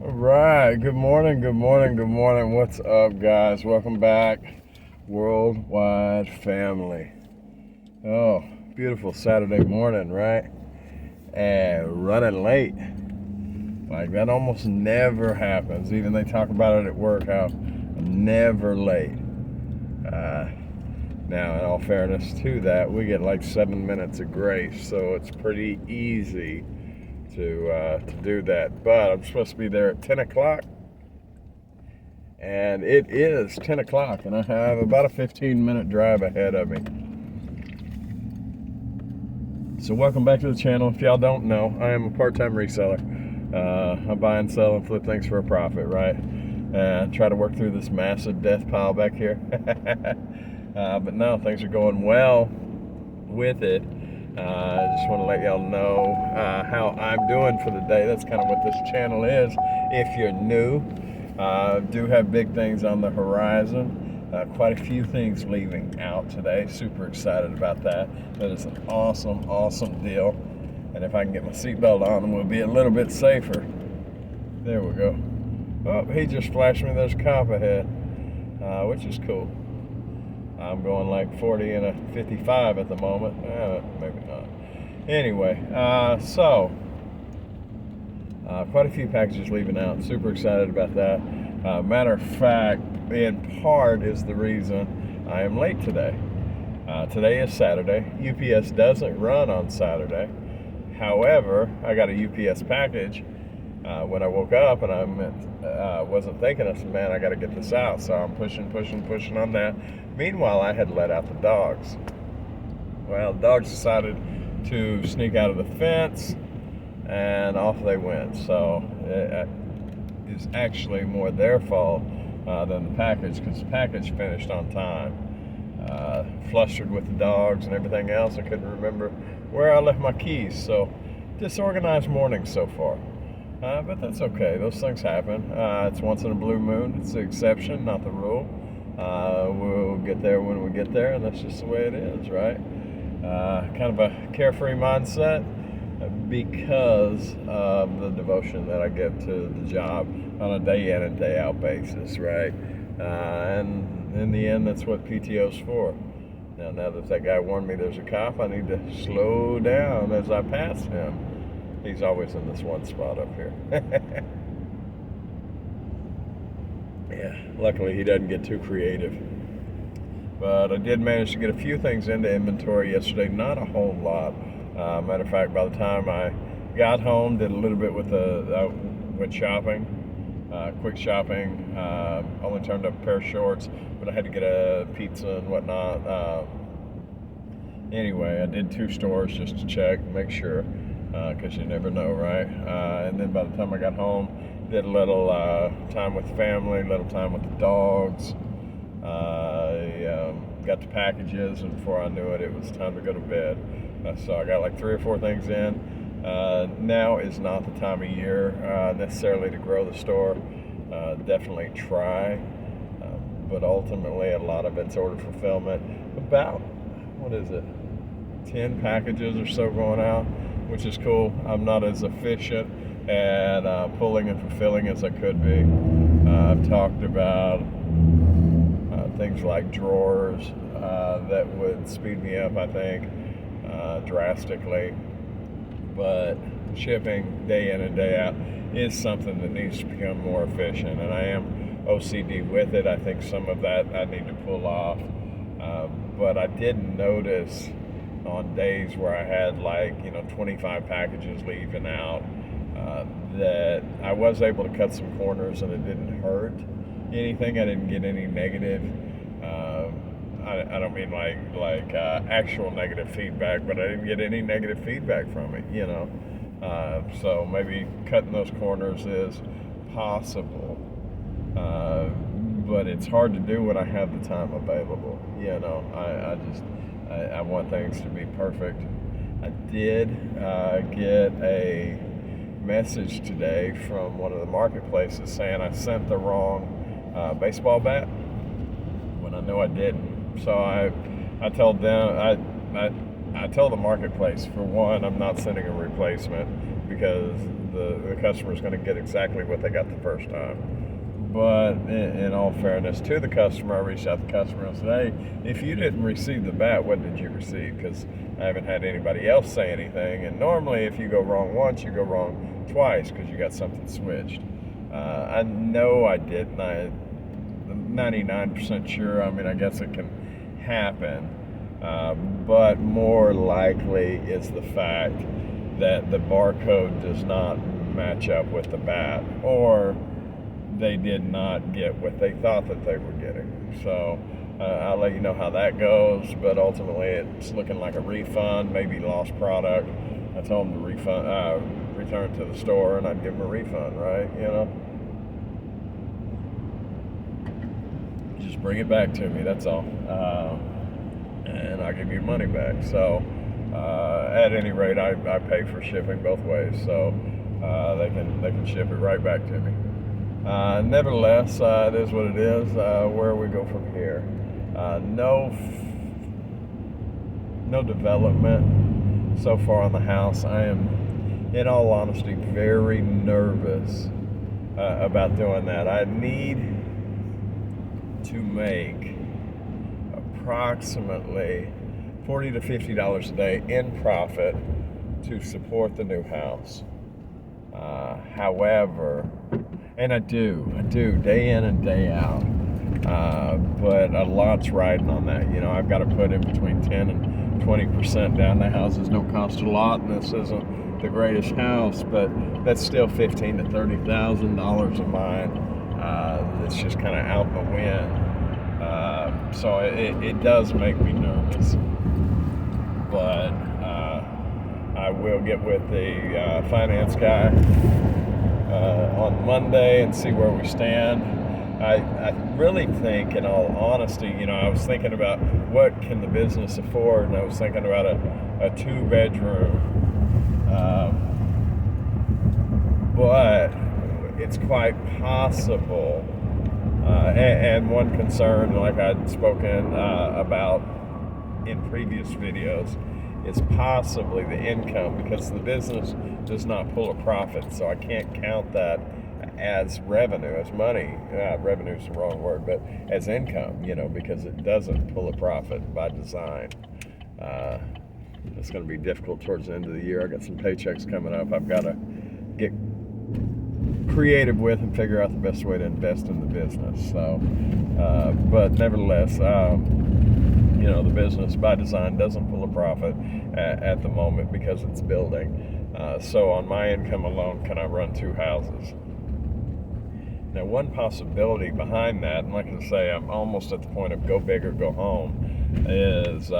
All right. Good morning. Good morning. Good morning. What's up, guys? Welcome back, worldwide family. Oh, beautiful Saturday morning, right? And running late. Like that almost never happens. Even they talk about it at work how I'm never late. Now, in all fairness to that, we get like 7 minutes of grace, so it's pretty easy to do that. But I'm supposed to be there at 10 o'clock, and it is 10 o'clock, and I have about a 15-minute drive ahead of me. So welcome back to the channel. If y'all don't know, I am a part-time reseller. I buy and sell and flip things for a profit, right? Try to work through this massive death pile back here. But no, things are going well with it. I just want to let y'all know how I'm doing for the day. That's kind of what this channel is. If you're new, do have big things on the horizon. Quite a few things leaving out today. Super excited about that. That is an awesome, awesome deal. And if I can get my seatbelt on, we'll be a little bit safer. There we go. Oh, he just flashed me. There's a cop ahead, which is cool. I'm going like 40 and a 55 at the moment. Maybe not. Anyway, quite a few packages leaving out. Super excited about that. Matter of fact, in part is the reason I am late today. Today is Saturday. UPS doesn't run on Saturday. However, I got a UPS package when I woke up, and I wasn't thinking. I said, man, I got to get this out. So I'm pushing on that. Meanwhile, I had let out the dogs. Well, the dogs decided to sneak out of the fence, and off they went. So it's actually more their fault than the package, because the package finished on time. Flustered with the dogs and everything else, I couldn't remember where I left my keys. So disorganized morning so far. But that's okay. Those things happen. It's once in a blue moon. It's the exception, not the rule. We'll get there when we get there, and that's just the way it is, right? Kind of a carefree mindset because of the devotion that I give to the job on a day in and day out basis, right? And in the end, that's what PTO's for. Now that guy warned me there's a cop, I need to slow down as I pass him. He's always in this one spot up here. Yeah, luckily he doesn't get too creative. But I did manage to get a few things into inventory yesterday, not a whole lot. Matter of fact, by the time I got home, did a little bit with shopping, quick shopping. Only turned up a pair of shorts, but I had to get a pizza and whatnot. Anyway, I did 2 stores just to check, make sure, because you never know, right? And then by the time I got home, did a little time with the family, a little time with the dogs. Got the packages, and before I knew it, it was time to go to bed. So I got like 3 or 4 things in. Now is not the time of year necessarily to grow the store. Definitely try, but ultimately a lot of it's order fulfillment. About, 10 packages or so going out, which is cool. I'm not as efficient at pulling and fulfilling as I could be. I've talked about things like drawers that would speed me up, I think, drastically. But shipping day in and day out is something that needs to become more efficient, and I am OCD with it. I think some of that I need to pull off. But I did notice on days where I had 25 packages leaving out that I was able to cut some corners, and it didn't hurt anything. I didn't get any negative. I don't mean like actual negative feedback, but I didn't get any negative feedback from it. So maybe cutting those corners is possible. But it's hard to do when I have the time available. I want things to be perfect. I did get a message today from one of the marketplaces saying I sent the wrong baseball bat when I know I didn't. So I told them, I told the marketplace, for one, I'm not sending a replacement because the customer's going to get exactly what they got the first time. But in all fairness to the customer, I reached out to the customer and said, hey, if you didn't receive the bat, what did you receive? Because I haven't had anybody else say anything. And normally if you go wrong once, you go wrong twice because you got something switched. I know I didn't. I'm 99% sure. I mean, I guess it can happen. But more likely is the fact that the barcode does not match up with the bat, or they did not get what they thought that they were getting. So I'll let you know how that goes, but ultimately it's looking like a refund, maybe lost product. I told them to return it to the store, and I'd give them a refund, right? You know, just bring it back to me, that's all, and I'll give you your money back. So at any rate, I pay for shipping both ways, so they can ship it right back to me. Nevertheless, it is what it is. Where we go from here? No development so far on the house. I am, in all honesty, very nervous about doing that. I need to make approximately $40 to $50 a day in profit to support the new house. However, and I do day in and day out, but a lot's riding on that. You know, I've got to put in between 10 and 20% down. The house is no cost a lot, and this isn't the greatest house, but that's still $15,000 to $30,000 of mine. It's just kind of out in the wind, so it does make me nervous. But I will get with the finance guy on Monday and see where we stand. I really think, in all honesty, you know, I was thinking about what can the business afford, and I was thinking about a 2-bedroom, but it's quite possible, and one concern, like I'd spoken about in previous videos, is possibly the income, because the business does not pull a profit, so I can't count that as revenue, as money. Revenue is the wrong word, but as income, you know, because it doesn't pull a profit by design. It's going to be difficult towards the end of the year. I got some paychecks coming up I've got to get creative with and figure out the best way to invest in the business. So, but nevertheless, you know, the business by design doesn't pull a profit at the moment because it's building. So on my income alone, can I run 2 houses? Now, one possibility behind that, and like I say, I'm almost at the point of go big or go home, is,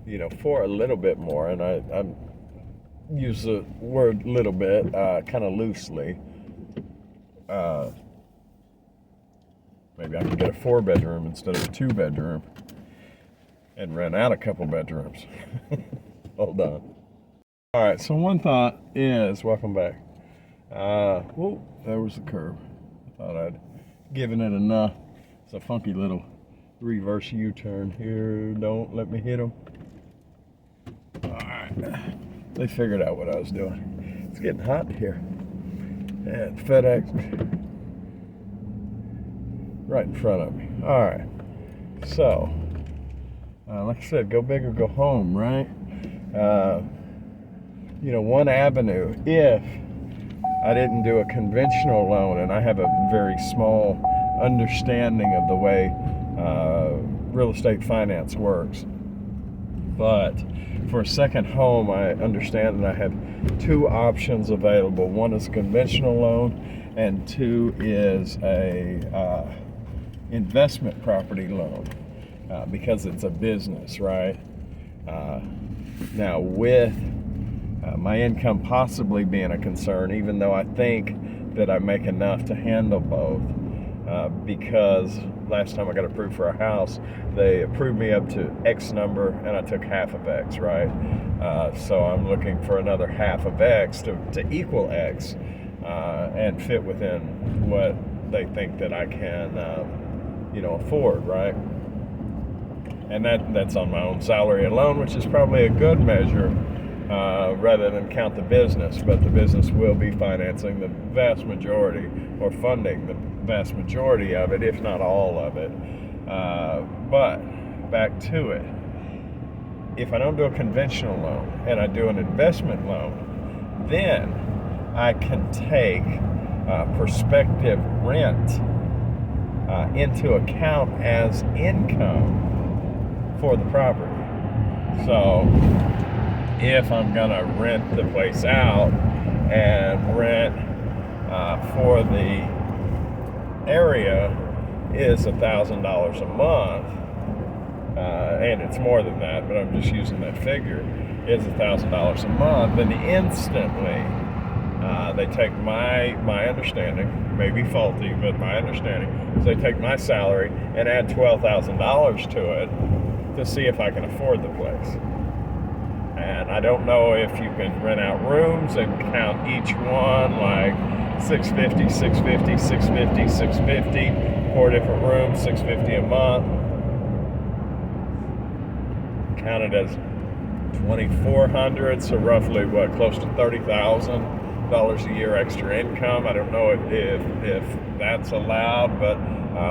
you know, for a little bit more, and I use the word little bit kind of loosely. Maybe I can get a 4-bedroom instead of a 2-bedroom and rent out a couple bedrooms. Hold on. All right, so one thought is, welcome back. Whoa, there was the curve. I thought I'd given it enough. It's a funky little reverse U-turn here. Don't let me hit them. All right, they figured out what I was doing. It's getting hot here. And FedEx right in front of me. All right, so like I said, go big or go home, right? You know, one avenue, if I didn't do a conventional loan, and I have a very small understanding of the way real estate finance works, but for a second home, I understand that I have 2 options available. One is a conventional loan, and 2 is a investment property loan, because it's a business, right? Now, with my income possibly being a concern, even though I think that I make enough to handle both, because last time I got approved for a house, they approved me up to X number, and I took half of X, right? So I'm looking for another half of X to equal X, and fit within what they think that I can, you know, afford, right? And that's on my own salary alone, which is probably a good measure rather than count the business, but the business will be financing the vast majority or funding the vast majority of it, if not all of it. But back to it. If I don't do a conventional loan and I do an investment loan, then I can take prospective rent into account as income for the property. So if I'm gonna rent the place out and rent for the area is $1,000 a month, and it's more than that, but I'm just using that figure, is $1,000 a month, then instantly they take my understanding, maybe faulty, but my understanding is they take my salary and add $12,000 to it to see if I can afford the place. And I don't know if you can rent out rooms and count each one like $650, $650, $650, $650, 4 different rooms, $650 a month. Count it as $2,400, so roughly what, close to $30,000 a year extra income. I don't know if that's allowed, but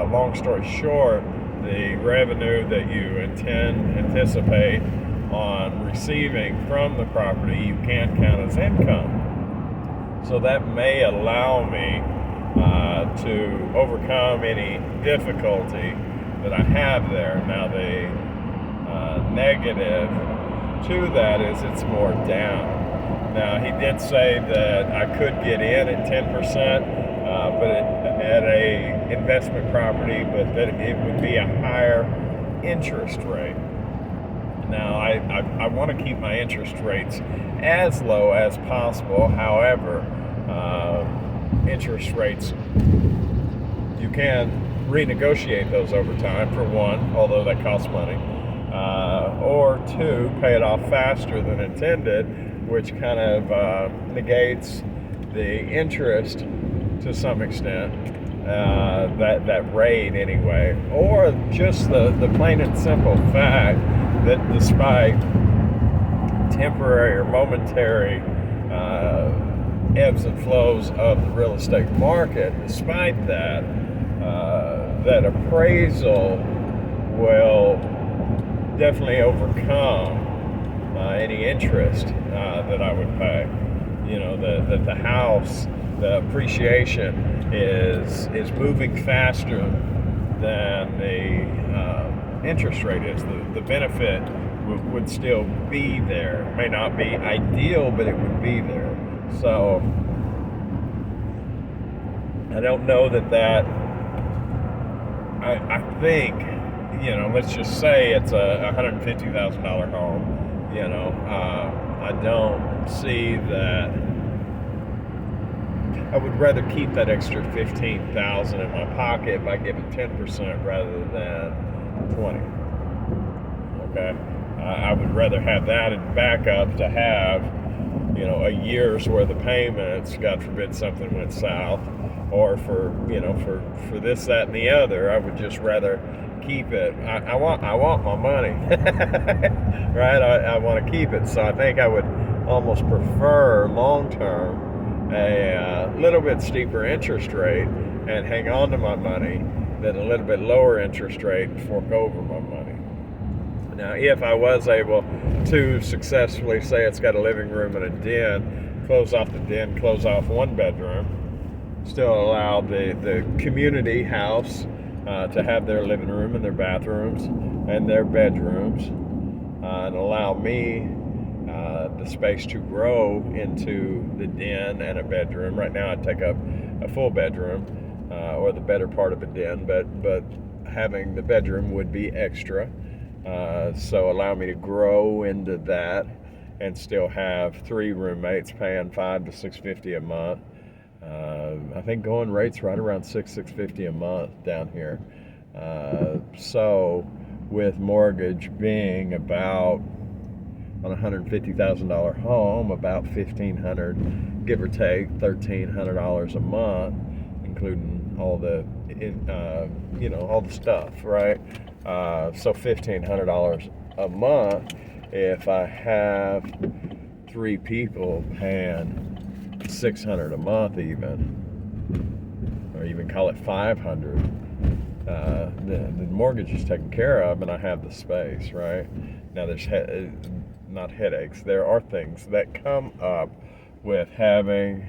long story short, the revenue that you anticipate on receiving from the property, you can count as income. So that may allow me to overcome any difficulty that I have there. Now the negative to that is it's more down. Now he did say that I could get in at 10%, but at a investment property, but that it would be a higher interest rate. Now, I want to keep my interest rates as low as possible. However, interest rates, you can renegotiate those over time, for one, although that costs money, or two, pay it off faster than intended, which kind of negates the interest to some extent, that rate anyway, or just the plain and simple fact that despite temporary or momentary ebbs and flows of the real estate market, despite that, that appraisal will definitely overcome any interest that I would pay. You know, that the house, the appreciation is moving faster than the interest rate is. The benefit would still be there. It may not be ideal, but it would be there. So I don't know that I think, you know, let's just say it's a $150,000 home, you know, I don't see that. I would rather keep that extra $15,000 in my pocket by giving 10% rather than 20. Okay, I would rather have that in backup to have, you know, a year's worth of payments. God forbid something went south, or for this, that, and the other. I would just rather keep it. I want my money, right? I want to keep it. So I think I would almost prefer long term a little bit steeper interest rate and hang on to my money than a little bit lower interest rate and fork over my money. Now, if I was able to successfully, say it's got a living room and a den, close off the den, close off one bedroom, still allow the community house to have their living room and their bathrooms and their bedrooms, and allow me the space to grow into the den and a bedroom. Right now I'd take up a full bedroom, or the better part of a den, but having the bedroom would be extra. So allow me to grow into that and still have 3 roommates paying $500 to $650 a month. I think going rates right around $650 a month down here. So with mortgage being about, on a $150,000 home, about $1,500, give or take $1,300 a month, including all the all the stuff, right? So $1,500 a month. If I have 3 people paying $600 a month, or even call it $500. The mortgage is taken care of, and I have the space. Right now, there's not headaches. There are things that come up with having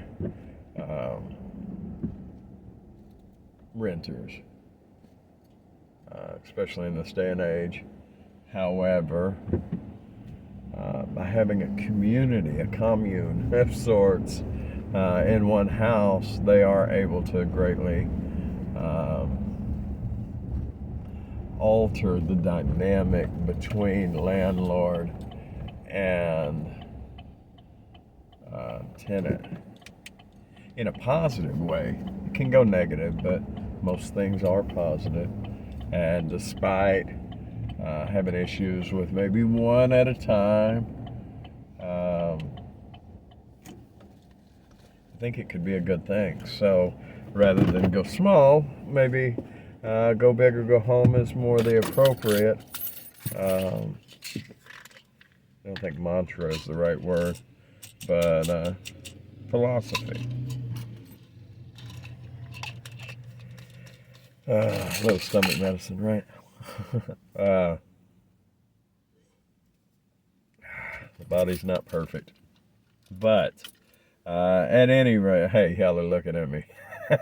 renters, especially in this day and age. However, by having a community, a commune of sorts, in one house, they are able to greatly alter the dynamic between landlord and tenant in a positive way. It can go negative, but most things are positive. And despite having issues with maybe one at a time, I think it could be a good thing. So rather than go small, maybe go big or go home is more the appropriate. I don't think mantra is the right word, but philosophy. A little stomach medicine, right? The body's not perfect. But at any rate, hey, y'all are looking at me.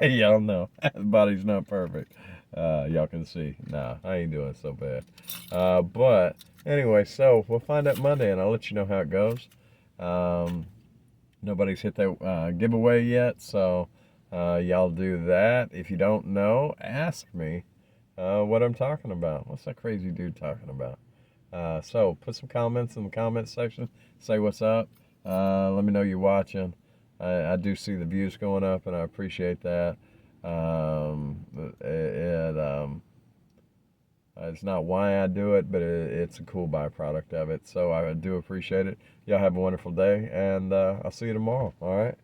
Y'all know the body's not perfect. Y'all can see. Nah, I ain't doing so bad. But anyway, so we'll find out Monday, and I'll let you know how it goes. Nobody's hit that giveaway yet, so y'all do that. If you don't know, ask me what I'm talking about. What's that crazy dude talking about? So put some comments in the comment section. Say what's up. Let me know you're watching. I do see the views going up, and I appreciate that. It's not why I do it, but it's a cool byproduct of it. So I do appreciate it. Y'all have a wonderful day, and I'll see you tomorrow. All right.